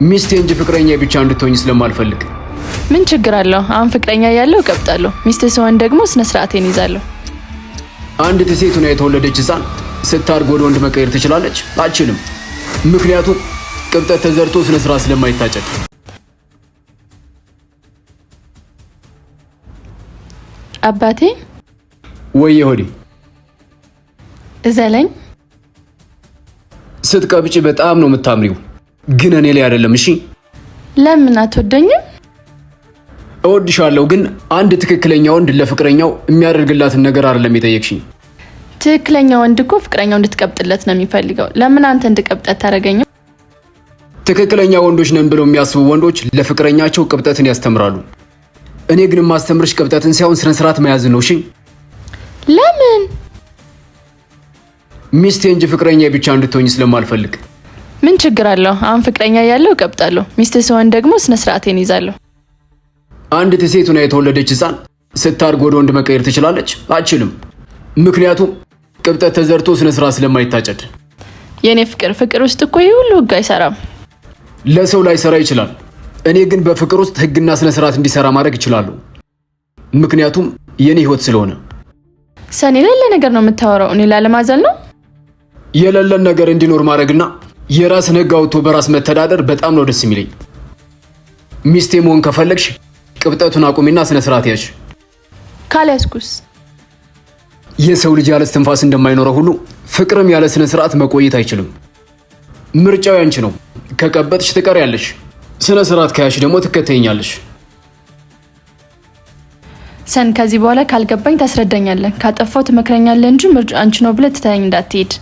ሚስቴ እንጂ ፍቅረኛ ብቻ እንድትሆኝ ስለማልፈልግ። ምን ችግር አለው? አሁን ፍቅረኛ ያለው ቀብጣለሁ፣ ሚስት ሲሆን ደግሞ ስነ ስርዓቴን ይዛለሁ። አንዲት ሴት ሆና የተወለደች ሕፃን ስታድግ ወደ ወንድ መቀየር ትችላለች? አትችልም። ምክንያቱም ቅብጠት ተዘርቶ ስነ ስርዓት ስለማይታጨድ። አባቴ ወይ ሆዴ እዘለኝ። ስትቀብጪ በጣም ነው የምታምሪው፣ ግን እኔ ላይ አይደለም። እሺ ለምን አትወደኝም? እወድሻለሁ፣ ግን አንድ ትክክለኛ ወንድ ለፍቅረኛው የሚያደርግላትን ነገር አይደለም የጠየቅሽኝ። ትክክለኛ ወንድ እኮ ፍቅረኛው እንድትቀብጥለት ነው የሚፈልገው። ለምን አንተ እንድቀብጠት ታደርገኛው? ትክክለኛ ወንዶች ነን ብለው የሚያስቡ ወንዶች ለፍቅረኛቸው ቅብጠትን ያስተምራሉ። እኔ ግን ማስተምርሽ ቅብጠትን ሳይሆን ስነ ስርዓት መያዝ ነው። እሺ ለምን? ሚስቴ እንጂ ፍቅረኛ ብቻ እንድትሆኝ ስለማልፈልግ። ምን ችግር አለው? አሁን ፍቅረኛ ያለው ቀብጣለሁ፣ ሚስት ሲሆን ደግሞ ስነ ስርዓቴን ይዛለሁ። አንዲት ሴት ሆና የተወለደች ሕፃን ስታድግ ወደ ወንድ መቀየር ትችላለች? አትችልም። ምክንያቱም ቅብጠት ተዘርቶ ስነ ስርዓት ስለማይታጨድ። የኔ ፍቅር ውስጥ እኮ ይህ ሁሉ ህግ አይሰራም። ለሰው ላይ ሰራ ይችላል። እኔ ግን በፍቅር ውስጥ ህግና ስነ ስርዓት እንዲሰራ ማድረግ እችላለሁ። ምክንያቱም የኔ ህይወት ስለሆነ። ሰኔ የሌለ ነገር ነው የምታወራው። እኔ ላለማዘል ነው። የሌለን ነገር እንዲኖር ማድረግና የራስን ህግ አውጥቶ በራስ መተዳደር በጣም ነው ደስ የሚለኝ። ሚስቴ መሆን ከፈለግሽ ቅብጠቱን አቁሚና ስነ ስርዓት ያዥ። ካልያዝኩስ? የሰው ልጅ ያለ እስትንፋስ እንደማይኖረው ሁሉ ፍቅርም ያለ ስነ ስርዓት መቆየት አይችልም። ምርጫው ያንቺ ነው። ከቀበጥሽ ትቀሪያለሽ፣ ስነ ስርዓት ከያሽ ደግሞ ትከተይኛለሽ። ሰን ከዚህ በኋላ ካልገባኝ ታስረዳኛለህ፣ ካጠፋው ትመክረኛለህ እንጂ ምርጫ አንቺ ነው ብለህ ትተኸኝ እንዳትሄድ።